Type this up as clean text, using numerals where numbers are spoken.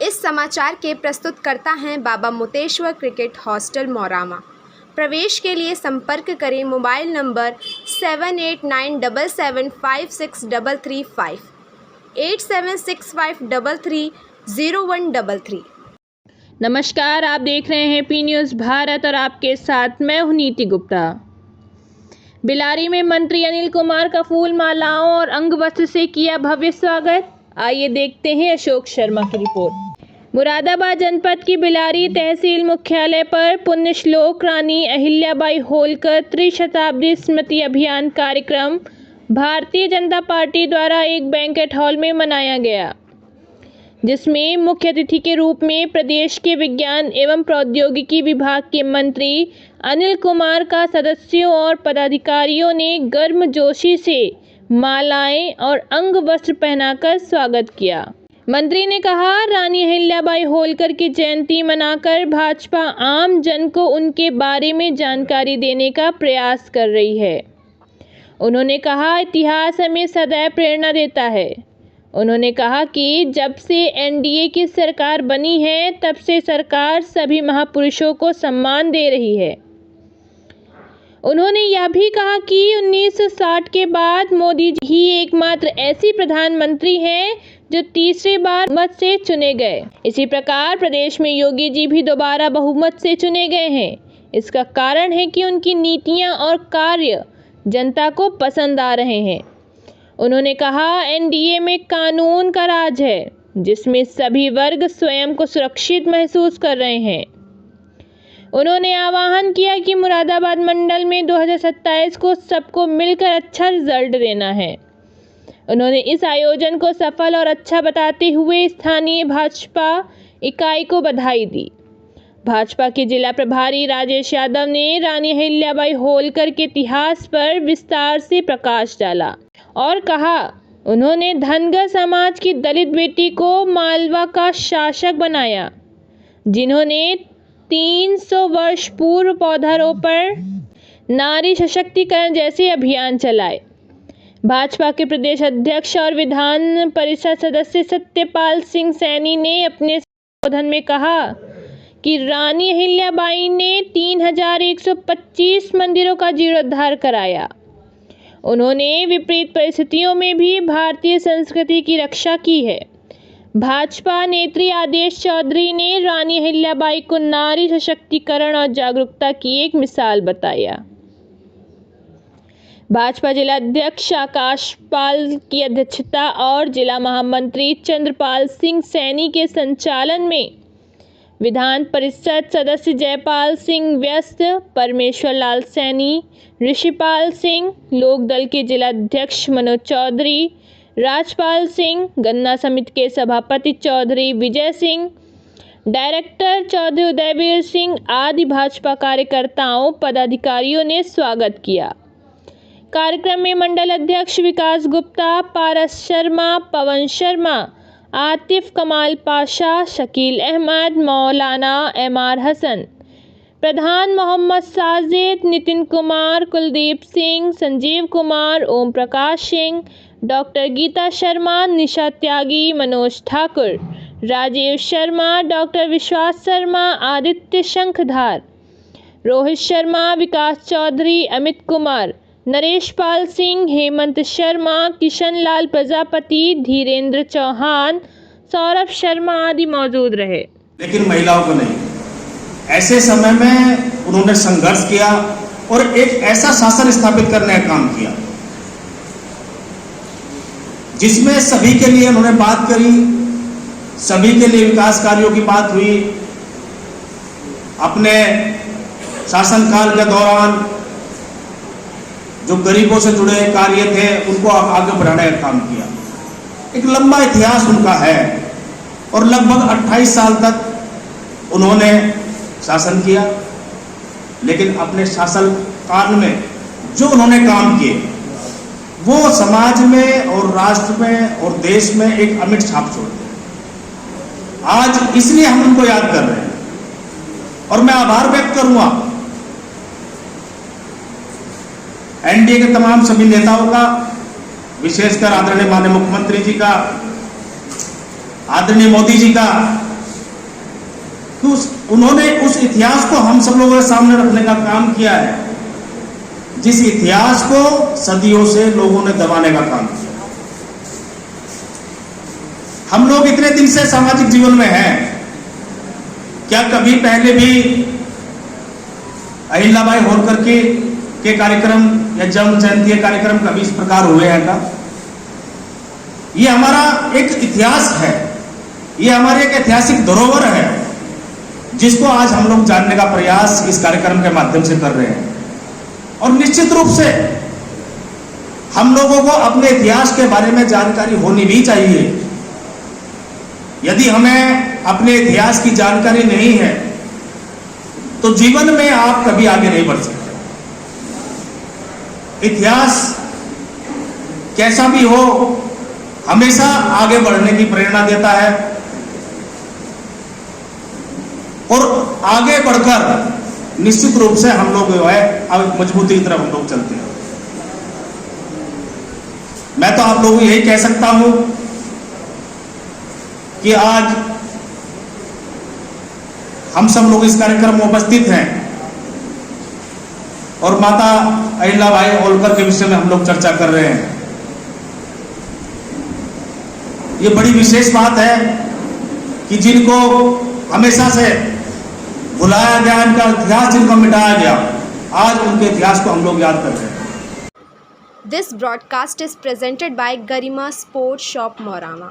इस समाचार के प्रस्तुतकर्ता हैं बाबा मुतेश्वर क्रिकेट हॉस्टल मौरामा। प्रवेश के लिए संपर्क करें मोबाइल नंबर 7897756335 8765330133। नमस्कार, आप देख रहे हैं पी न्यूज़ भारत और आपके साथ मैं हूं नीति गुप्ता। बिलारी में मंत्री अनिल कुमार का फूल मालाओं और अंग वस्त्र से किया भव्य स्वागत। आइए देखते हैं अशोक शर्मा की रिपोर्ट। मुरादाबाद जनपद की बिलारी तहसील मुख्यालय पर पुण्यश्लोक रानी अहिल्याबाई होलकर त्रिशताब्दी स्मृति अभियान कार्यक्रम भारतीय जनता पार्टी द्वारा एक बैंक्वेट हॉल में मनाया गया, जिसमें मुख्य अतिथि के रूप में प्रदेश के विज्ञान एवं प्रौद्योगिकी विभाग के मंत्री अनिल कुमार का सदस्यों और पदाधिकारियों ने गर्मजोशी से मालाएं और अंग वस्त्र पहनाकर स्वागत किया। मंत्री ने कहा, रानी अहिल्याबाई होलकर की जयंती मनाकर भाजपा आम जन को उनके बारे में जानकारी देने का प्रयास कर रही है। उन्होंने कहा, इतिहास हमें सदैव प्रेरणा देता है। उन्होंने कहा कि जब से एनडीए की सरकार बनी है, तब से सरकार सभी महापुरुषों को सम्मान दे रही है। उन्होंने यह भी कहा कि 1960 के बाद मोदी जी ही एकमात्र ऐसी प्रधानमंत्री हैं जो तीसरी बार बहुमत से चुने गए। इसी प्रकार प्रदेश में योगी जी भी दोबारा बहुमत से चुने गए हैं। इसका कारण है कि उनकी नीतियां और कार्य जनता को पसंद आ रहे हैं। उन्होंने कहा, एनडीए में कानून का राज है, जिसमें सभी वर्ग स्वयं को सुरक्षित महसूस कर रहे हैं। उन्होंने आह्वान किया कि मुरादाबाद मंडल में 2027 को सबको मिलकर अच्छा रिजल्ट देना है। उन्होंने इस आयोजन को सफल और अच्छा बताते हुए स्थानीय भाजपा इकाई को बधाई दी। भाजपा के जिला प्रभारी राजेश यादव ने रानी अहिल्याबाई होलकर के इतिहास पर विस्तार से प्रकाश डाला और कहा, उन्होंने धनगर समाज की दलित बेटी को मालवा का शासक बनाया, जिन्होंने 300 वर्ष पूर्व पौधारोपण, नारी सशक्तिकरण जैसे अभियान चलाए। भाजपा के प्रदेश अध्यक्ष और विधान परिषद सदस्य सत्यपाल सिंह सैनी ने अपने संबोधन में कहा कि रानी अहिल्याबाई ने 3125 मंदिरों का जीर्णोद्धार कराया। उन्होंने विपरीत परिस्थितियों में भी भारतीय संस्कृति की रक्षा की है। भाजपा नेत्री आदेश चौधरी ने रानी अहिल्याबाई को नारी सशक्तिकरण और जागरूकता की एक मिसाल बताया। भाजपा जिला अध्यक्ष आकाश पाल की अध्यक्षता और जिला महामंत्री चंद्रपाल सिंह सैनी के संचालन में विधान परिषद सदस्य जयपाल सिंह व्यस्त, परमेश्वर लाल सैनी, ऋषिपाल सिंह, लोकदल के जिला अध्यक्ष मनोज चौधरी, राजपाल सिंह, गन्ना समिति के सभापति चौधरी विजय सिंह, डायरेक्टर चौधरी उदयवीर सिंह आदि भाजपा कार्यकर्ताओं पदाधिकारियों ने स्वागत किया। कार्यक्रम में मंडल अध्यक्ष विकास गुप्ता, पारस शर्मा, पवन शर्मा, आतिफ कमाल पाशा, शकील अहमद, मौलाना एमआर हसन, प्रधान मोहम्मद साजिद, नितिन कुमार, कुलदीप सिंह, संजीव कुमार, ओम प्रकाश सिंह, डॉक्टर गीता शर्मा, निशा त्यागी, मनोज ठाकुर, राजीव शर्मा, डॉक्टर विश्वास शर्मा, आदित्य शंखधार, रोहित शर्मा, विकास चौधरी, अमित कुमार, नरेश पाल सिंह, हेमंत शर्मा, किशन लाल प्रजापति, धीरेन्द्र चौहान, सौरभ शर्मा आदि मौजूद रहे। लेकिन महिलाओं को नहीं। ऐसे समय में उन्होंने संघर्ष किया और एक ऐसा शासन स्थापित करने का काम किया, जिसमें सभी के लिए उन्होंने बात करी, सभी के लिए विकास कार्यों की बात हुई। अपने शासनकाल के दौरान जो गरीबों से जुड़े कार्य थे, उनको आगे बढ़ाने का काम किया। एक लंबा इतिहास उनका है और लगभग 28 साल तक उन्होंने शासन किया। लेकिन अपने शासन काल में जो उन्होंने काम किए, वो समाज में और राष्ट्र में और देश में एक अमिट छाप छोड़ते हैं। आज इसलिए हम उनको याद कर रहे हैं और मैं आभार व्यक्त करूंगा एनडीए के तमाम सभी नेताओं का, विशेषकर आदरणीय माननीय मुख्यमंत्री जी का, आदरणीय मोदी जी का, कि उन्होंने उस इतिहास को हम सब लोगों के सामने रखने का काम किया है, जिस इतिहास को सदियों से लोगों ने दबाने का काम किया। हम लोग इतने दिन से सामाजिक जीवन में हैं, क्या कभी पहले भी अहिल्याबाई होलकर के कार्यक्रम या जन्म जयंती कार्यक्रम कभी इस प्रकार हुए हैं का? ये हमारा एक इतिहास है, ये हमारी एक ऐतिहासिक धरोहर है, जिसको आज हम लोग जानने का प्रयास इस कार्यक्रम के माध्यम से कर रहे हैं। और निश्चित रूप से हम लोगों को अपने इतिहास के बारे में जानकारी होनी भी चाहिए। यदि हमें अपने इतिहास की जानकारी नहीं है तो जीवन में आप कभी आगे नहीं बढ़ सकते। इतिहास कैसा भी हो, हमेशा आगे बढ़ने की प्रेरणा देता है और आगे बढ़कर निश्चित रूप से हम लोग जो है अब मजबूती की तरफ हम लोग चलते हैं। मैं तो आप लोगों को यही कह सकता हूं कि आज हम सब लोग इस कार्यक्रम में उपस्थित हैं और माता अहिल्याबाई होलकर के विषय में हम लोग चर्चा कर रहे हैं। ये बड़ी विशेष बात है कि जिनको हमेशा से भुलाया गया, इनका इतिहास जिनको मिटाया गया, आज उनके इतिहास को हम लोग याद कर रहे हैं। This broadcast is presented by Garima Sports Shop Morama.